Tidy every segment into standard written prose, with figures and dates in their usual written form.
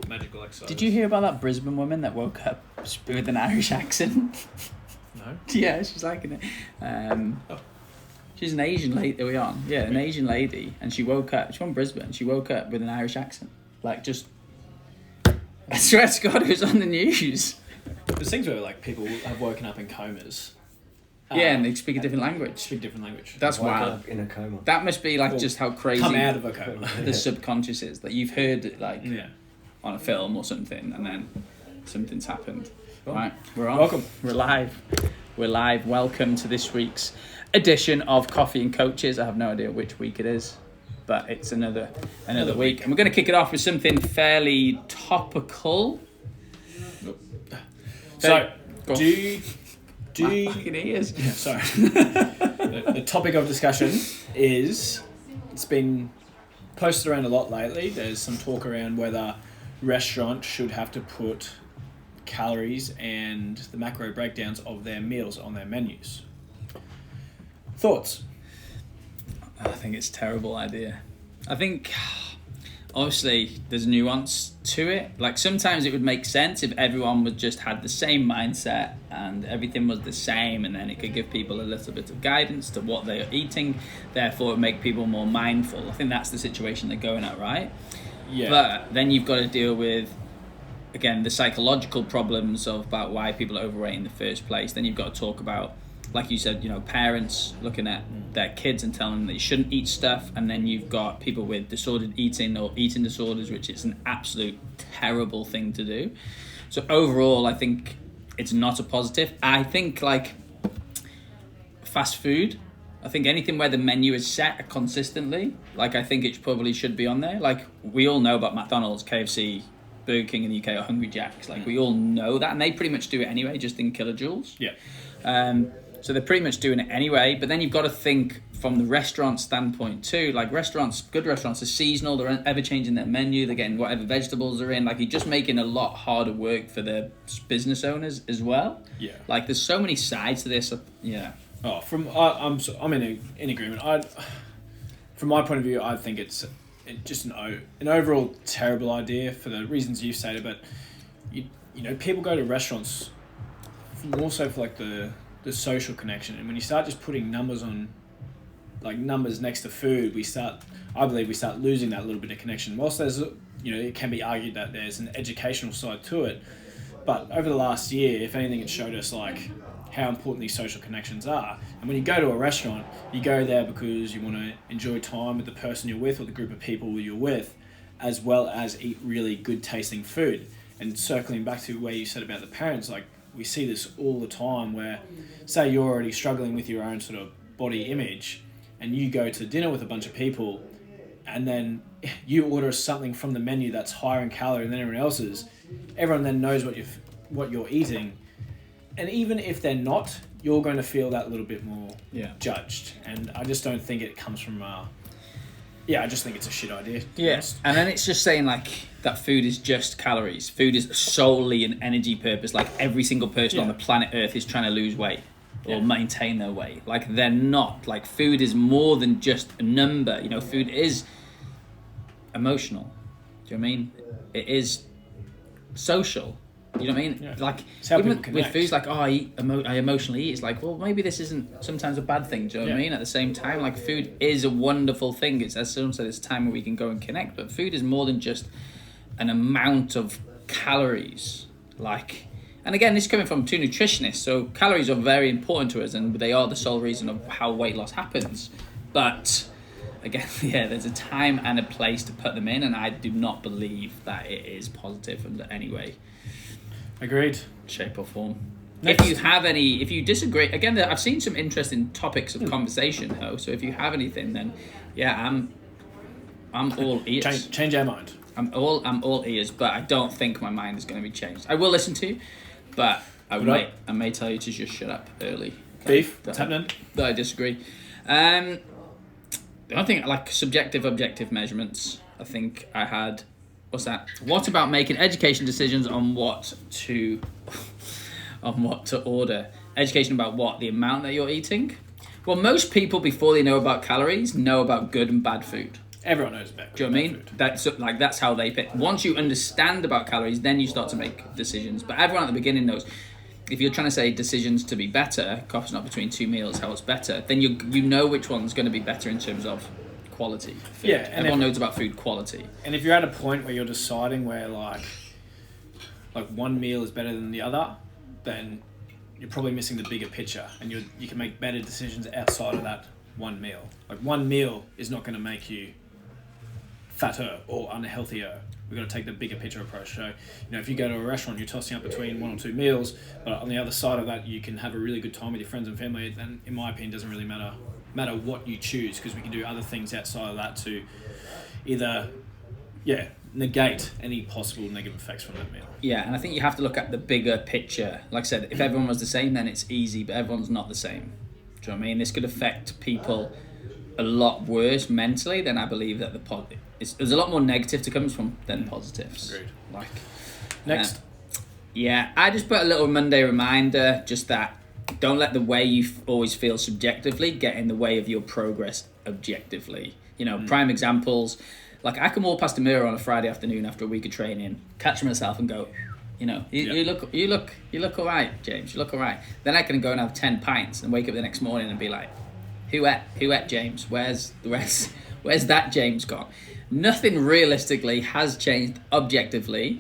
magical exercise. Did you hear about that Brisbane woman that woke up with an Irish accent? No. Yeah, she's like she's an Asian lady. Are we on? Yeah, an Asian lady, and she woke up. She's from Brisbane. She woke up with an Irish accent, like just. I swear to God, it was on the news. There's things where like people have woken up in comas. Yeah, and they speak a different language. That's wild. In a coma. That must be like just how crazy. Come out of a coma. The subconscious is that you've heard it like on a film or something, and then something's happened. Cool. Right, we're on. Welcome. We're live. Welcome to this week's edition of Coffee and Coaches. I have no idea which week it is, but it's another week, and we're going to kick it off with something fairly topical. So, do you fucking ears. Yeah, sorry. the topic of discussion is, it's been posted around a lot lately. There's some talk around whether restaurants should have to put calories and the macro breakdowns of their meals on their menus. Thoughts? I think it's a terrible idea. I think, obviously, there's nuance to it. Like, sometimes it would make sense if everyone would just had the same mindset and everything was the same, and then it could give people a little bit of guidance to what they're eating. Therefore, it would make people more mindful. I think that's the situation they're going at, right? Yeah. But then you've got to deal with, again, the psychological problems about why people are overweight in the first place. Then you've got to talk about, like you said, parents looking at their kids and telling them they shouldn't eat stuff, and then you've got people with disordered eating or eating disorders, which is an absolute terrible thing to do. So overall, I think it's not a positive. I think like fast food, I think anything where the menu is set consistently, like I think it probably should be on there. Like we all know about McDonald's, KFC, Burger King in the UK, or Hungry Jack's. Like we all know that, and they pretty much do it anyway, just in kilojoules. Yeah. So they're pretty much doing it anyway, but then you've got to think from the restaurant standpoint too. Like good restaurants are seasonal, they're ever changing their menu, they're getting whatever vegetables are in. Like you're just making a lot harder work for the business owners as well. Yeah. Like there's so many sides to this. Yeah. Oh, I'm in agreement. From my point of view, I think it's just an overall terrible idea for the reasons you stated. But you know, people go to restaurants more so for like the social connection, and when you start just putting numbers next to food, I believe we start losing that little bit of connection. Whilst there's, it can be argued that there's an educational side to it, but over the last year, if anything, it showed us like how important these social connections are. And when you go to a restaurant, you go there because you want to enjoy time with the person you're with or the group of people you're with, as well as eat really good tasting food. And circling back to where you said about the parents, like we see this all the time where, say you're already struggling with your own sort of body image, and you go to dinner with a bunch of people, and then you order something from the menu that's higher in calorie than everyone else's. Everyone then knows what you're eating, and even if they're not, you're going to feel that little bit more judged. And I just don't think it comes from. I just think it's a shit idea. Yes, and then it's just saying like that food is just calories. Food is solely an energy purpose. Like every single person on the planet Earth is trying to lose weight or maintain their weight. Like they're not. Like food is more than just a number. Food is emotional. Do you know what I mean? It is social. You know what I mean? Yeah. Like even with foods, like I emotionally eat. It's like, well, maybe this isn't sometimes a bad thing. Do you know what I mean? At the same time, like food is a wonderful thing. It's, as someone said, it's time where we can go and connect. But food is more than just an amount of calories. Like, and again, this is coming from two nutritionists. So calories are very important to us, and they are the sole reason of how weight loss happens. But again, there's a time and a place to put them in, and I do not believe that it is positive in any way. Agreed. Shape or form. Next. If you disagree, again, I've seen some interesting topics of conversation, though. So if you have anything, then I'm all ears. Change our mind. I'm all ears, but I don't think my mind is going to be changed. I will listen to you, but I may tell you to just shut up early. Beef, what's happening? That I disagree. The only thing, like subjective, objective measurements, I think I had. What's that? What about making education decisions on what to order? Education about what? The amount that you're eating? Well, most people, before they know about calories, know about good and bad food. Everyone knows about. Do you know what I mean? That's how they pick. Once you understand about calories, then you start to make decisions. But everyone at the beginning knows. If you're trying to say decisions to be better, coffee's not between 2 meals, how it's better, then you know which one's going to be better in terms of quality. Food. Yeah, and everyone knows about food quality. And if you're at a point where you're deciding where like one meal is better than the other, then you're probably missing the bigger picture, and you can make better decisions outside of that one meal. Like one meal is not going to make you fatter or unhealthier. We've got to take the bigger picture approach. So, if you go to a restaurant, you're tossing up between 1 or 2 meals, but on the other side of that, you can have a really good time with your friends and family. Then, in my opinion, it doesn't really matter what you choose, because we can do other things outside of that to either, negate any possible negative effects from that meal. Yeah, and I think you have to look at the bigger picture. Like I said, if everyone was the same, then it's easy, but everyone's not the same. Do you know what I mean? This could affect people a lot worse mentally than I believe that there's a lot more negative to come from than positives. Agreed. Like next, I just put a little Monday reminder, just that don't let the way you always feel subjectively get in the way of your progress objectively. Prime examples, like I can walk past a mirror on a Friday afternoon after a week of training, catch myself and go, you look all right, James. You look all right. Then I can go and have 10 pints and wake up the next morning and be like, who ate James? Where's that James gone? Nothing realistically has changed objectively,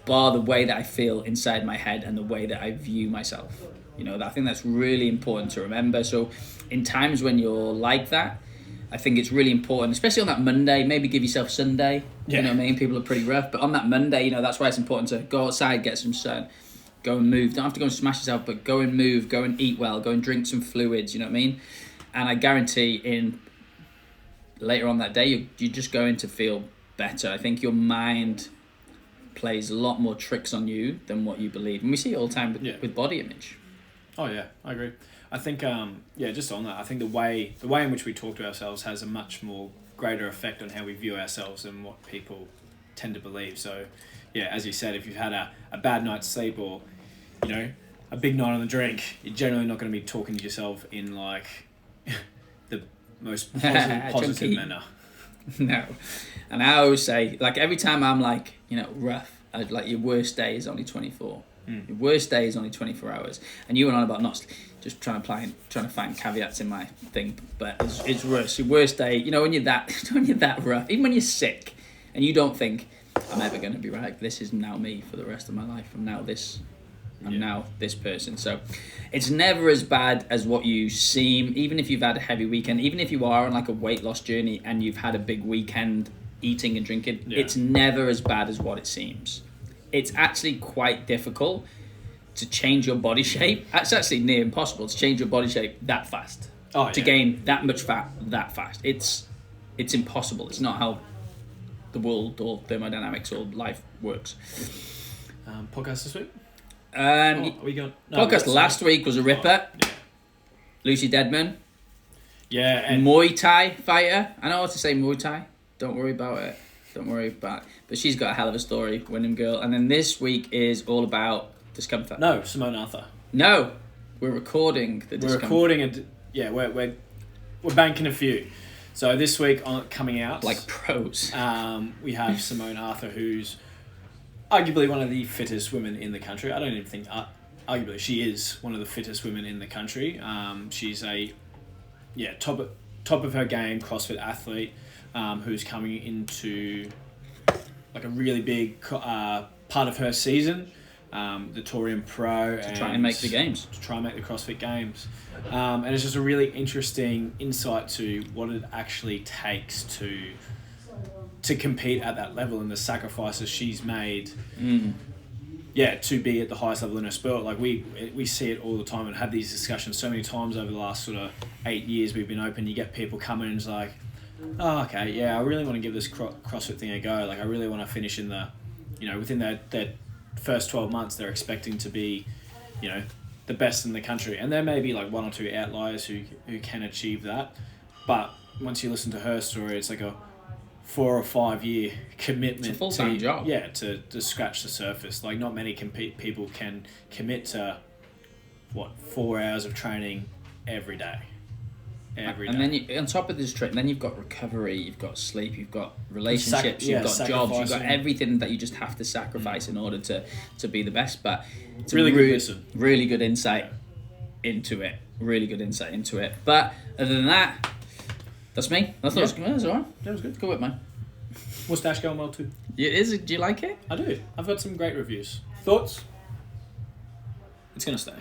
bar the way that I feel inside my head and the way that I view myself. I think that's really important to remember. So in times when you're like that, I think it's really important, especially on that Monday, maybe give yourself Sunday. Yeah. You know what I mean? People are pretty rough. But on that Monday, that's why it's important to go outside, get some sun, go and move. Don't have to go and smash yourself, but go and move, go and eat well, go and drink some fluids, you know what I mean? And I guarantee later on that day, you're just going to feel better. I think your mind plays a lot more tricks on you than what you believe. And we see it all the time with body image. Oh, yeah, I agree. I think, just on that, I think the way in which we talk to ourselves has a much more greater effect on how we view ourselves than what people tend to believe. So, as you said, if you've had a bad night's sleep or, a big night on the drink, you're generally not going to be talking to yourself in, like, the most positive manner. No. And I always say, like, every time I'm, like, rough, like, your worst day is only 24. Your worst day is only 24 hours. And you went on about not just trying to find caveats in my thing, but it's worse. Your worst day, when you're that rough, even when you're sick and you don't think, I'm ever going to be right, this is now me for the rest of my life. I'm now this person. So it's never as bad as what you seem, even if you've had a heavy weekend, even if you are on like a weight loss journey and you've had a big weekend eating and drinking, it's never as bad as what it seems. It's actually quite difficult to change your body shape. It's actually near impossible to change your body shape that fast. To gain that much fat that fast. It's impossible. It's not how the world or thermodynamics or life works. Podcast this week? Podcast last week was a ripper. Lucy Deadman. Yeah. And Muay Thai fighter. I know what to say, Muay Thai. Don't worry about it. But she's got a hell of a story, winning girl. And then this week is all about discomfort. No, Simone Arthur. No, we're recording the discomfort. We're banking a few. So this week coming out, like pros, we have Simone Arthur, who's arguably one of the fittest women in the country. I don't even think arguably she is one of the fittest women in the country. She's a top of her game CrossFit athlete. Who's coming into like a really big part of her season, the Torium Pro, to try and make the games, to try and make the CrossFit Games, and it's just a really interesting insight to what it actually takes to compete at that level and the sacrifices she's made. To be at the highest level in her sport. Like we see it all the time and have these discussions so many times over the last sort of 8 years we've been open. You get people coming and it's like, oh, okay, yeah, I really want to give this CrossFit thing a go. Like, I really want to finish in the, within that first 12 months, they're expecting to be, the best in the country. And there may be like 1 or 2 outliers who can achieve that. But once you listen to her story, it's like a 4 or 5 year commitment. It's a full-time job. Yeah, to scratch the surface. Like, not many people can commit to, 4 hours of training every day. every And day. then on top of this trip, then you've got recovery, you've got sleep, you've got relationships, you've got jobs, you've got everything that you just have to sacrifice in order to be the best. But it's really good listen. Really good insight into it. Really good insight into it. But other than that, that's me. I thought it was good. That's all right. That was good. Good work, man. Mustache going well too. Do you like it? I do. I've got some great reviews. Thoughts? It's gonna stay.